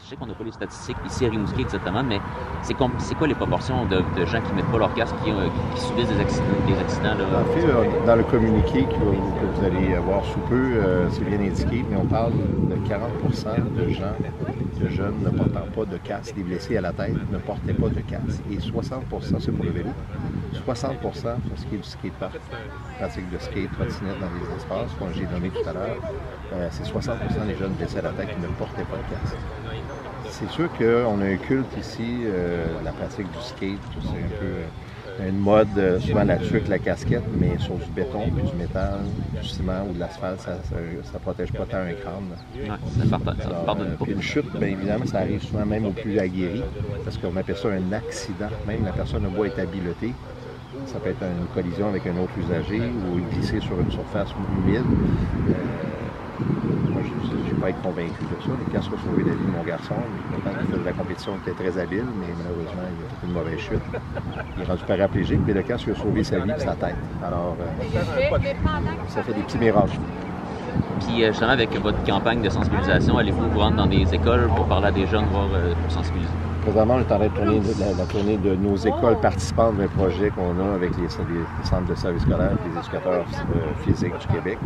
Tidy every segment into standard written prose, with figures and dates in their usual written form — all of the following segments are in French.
sais qu'on n'a pas les statistiques ici à Rimouski exactement, mais c'est quoi les proportions de gens qui ne mettent pas leur casque, qui subissent des accidents là? En fait, dans le communiqué que vous allez avoir sous peu, c'est bien indiqué, mais on parle de 40% de jeunes ne portant pas de casque, des blessés à la tête ne portaient pas de casque. Et 60%, c'est pour le vélo, 60% pour ce qui est du skatepark, pratique de skate, trottinette dans les espaces, comme j'ai nommé tout à l'heure, c'est 60% des jeunes blessés à la tête qui ne portaient pas de casque. C'est sûr qu'on a un culte ici, la pratique du skate, c'est un peu une mode souvent là-dessus avec la casquette, mais sur du béton, puis du métal, du ciment ou de l'asphalte, ça ne protège pas tant un crâne. Ouais, ça pardonne pas. Puis une chute, bien évidemment, ça arrive souvent même aux plus aguerris, parce qu'on appelle ça un accident. Même la personne a beau être habilitée, ça peut être une collision avec un autre usager ou glisser sur une surface humide. Moi, je ne vais pas être convaincu de ça. Les casques ont sauvé la vie de mon garçon. Quand il faisait de la compétition, il était très habile, mais malheureusement, il a fait une mauvaise chute. Il est rendu paraplégique, mais le casque a sauvé sa vie et sa tête. Alors, ça fait des petits miracles. Puis justement, avec votre campagne de sensibilisation, allez-vous vous rendre dans des écoles pour parler à des jeunes, voire pour sensibiliser? Présentement, on est en train de tourner la tournée de nos écoles participantes d'un projet qu'on a avec les centres de services scolaires et les éducateurs physiques du Québec.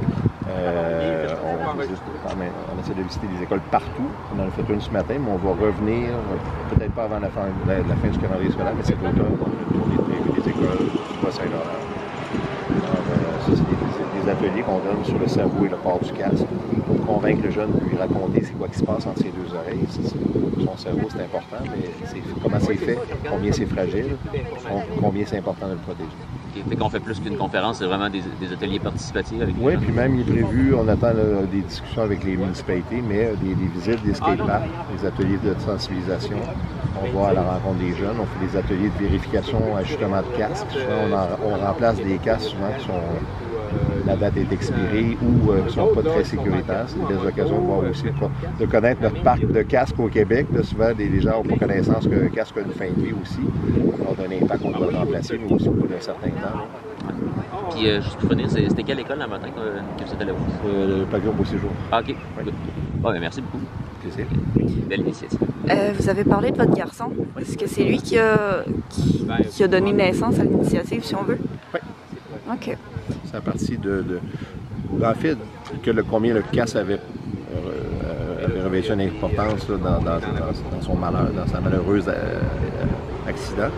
On essaie de visiter des écoles partout. On en a fait une ce matin, mais on va revenir, peut-être pas avant la fin du calendrier scolaire, mais c'est l'automne. On va tourner des écoles du Bas-Saint-Laurent. Ça, c'est des ateliers qu'on donne sur le cerveau et le port du casque pour convaincre le jeune de lui raconter c'est quoi qui se passe entre ses deux oreilles. Son cerveau, c'est important, mais comment c'est fait, combien c'est fragile, combien c'est important de le protéger. Fait qu'on fait plus qu'une conférence, c'est vraiment des ateliers participatifs avec les Oui, jeunes. puis même il est prévu, on attend des discussions avec les municipalités, mais des visites des skateparks, des ateliers de sensibilisation. On va à la rencontre des jeunes, on fait des ateliers de vérification, ajustement de casques. Souvent, on remplace des casques souvent qui sont la date est expirée ou qui ne sont pas très sécuritaires. C'est des occasions de voir aussi, de connaître notre parc de casques au Québec. Là, souvent, les gens n'ont pas connaissance qu'un casque a une fin de vie aussi. On a un impact qu'on doit le remplacer, mais aussi au bout d'un certain temps. Puis, juste pour finir, c'était quelle école le matin que vous êtes allé voir? Le pavillon Beau Séjour. Ah, OK. Oui. Bon, merci beaucoup. Plaisir. Belle initiative. Vous avez parlé de votre garçon. Est-ce que c'est lui qui a donné naissance à l'initiative, si on veut? Oui. OK. C'est à partir en fait, combien le casque avait revêtu une importance là, dans son malheur, dans sa malheureuse accident.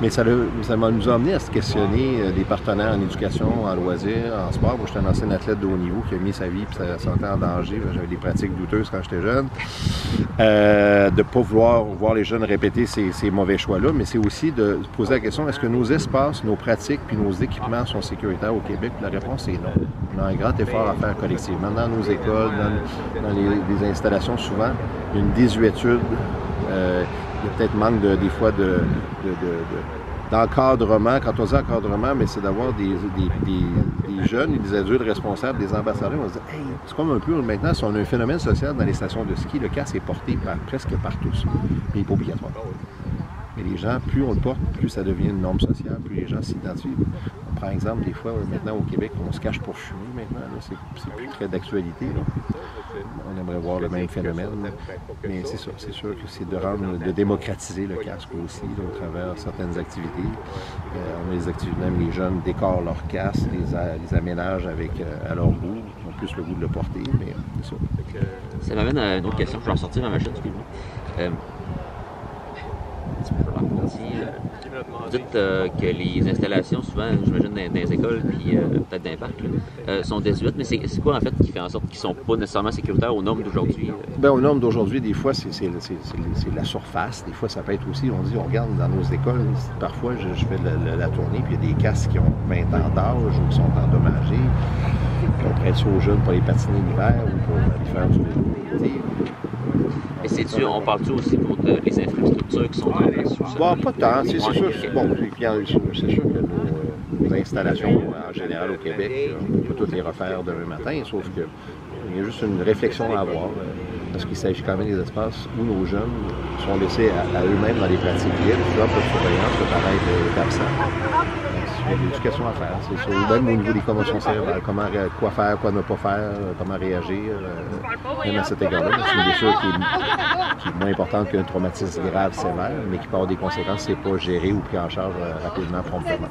Mais ça nous a amené à se questionner des partenaires en éducation, en loisirs, en sport. Moi, j'étais un ancien athlète de haut niveau qui a mis sa vie et sa santé en danger. J'avais des pratiques douteuses quand j'étais jeune. De ne pas vouloir voir les jeunes répéter ces mauvais choix-là, mais c'est aussi de se poser la question, est-ce que nos espaces, nos pratiques puis nos équipements sont sécuritaires au Québec? La réponse est non. On a un grand effort à faire collectivement. Dans nos écoles, dans les installations, souvent, il y a une désuétude. Il y a peut-être manque des fois d'encadrement. Quand on dit encadrement, mais c'est d'avoir des jeunes et des adultes responsables, des ambassadeurs. On se dit, hey, c'est comme un peu maintenant, si on a un phénomène social dans les stations de ski, le casque est porté presque par tous, mais il n'est pas obligatoire. Mais les gens, plus on le porte, plus ça devient une norme sociale, plus les gens s'identifient. Par exemple, des fois, maintenant au Québec, on se cache pour fumer maintenant. C'est plus très d'actualité. On aimerait voir le même phénomène. Mais c'est ça, c'est sûr que c'est de démocratiser le casque aussi là, au travers certaines activités. On a des activités, même les jeunes décorent leur casque, les aménagent à leur goût. Ils ont plus le goût de le porter, mais c'est ça. Ça m'amène à une autre question. Je vais en sortir ma machine, excuse-moi. Vous dites que les installations, souvent, j'imagine, dans les écoles, puis peut-être dans les parcs, sont désuètes, mais c'est quoi, en fait, qui fait en sorte qu'ils ne sont pas nécessairement sécuritaires aux normes d'aujourd'hui? Bien, aux normes d'aujourd'hui, des fois, c'est la surface. Des fois, ça peut être aussi, on regarde dans nos écoles, parfois, je fais la tournée, puis il y a des casques qui ont 20 ans d'âge ou qui sont endommagés, puis on prête ça aux jeunes pour les patiner l'hiver ou pour aller faire du vélo. Mais on parle-tu aussi pour les infrastructures qui sont en place? Bon, pas tant. C'est sûr que nos installations en général au Québec, on ne peut pas toutes les refaire demain matin, sauf qu'il y a juste une réflexion à avoir. parce qu'il s'agit quand même des espaces où nos jeunes sont laissés à eux-mêmes dans les pratiques libres, souvent pour surveillance, le parent est absent. Il y a de l'éducation à faire, c'est sûr. Même au niveau des commotions cérébrales, quoi faire, quoi ne pas faire, comment réagir, même à cet égard-là. C'est une blessure qui est moins importante qu'un traumatisme grave, sévère, mais qui peut avoir des conséquences si ce n'est pas géré ou pris en charge rapidement, promptement.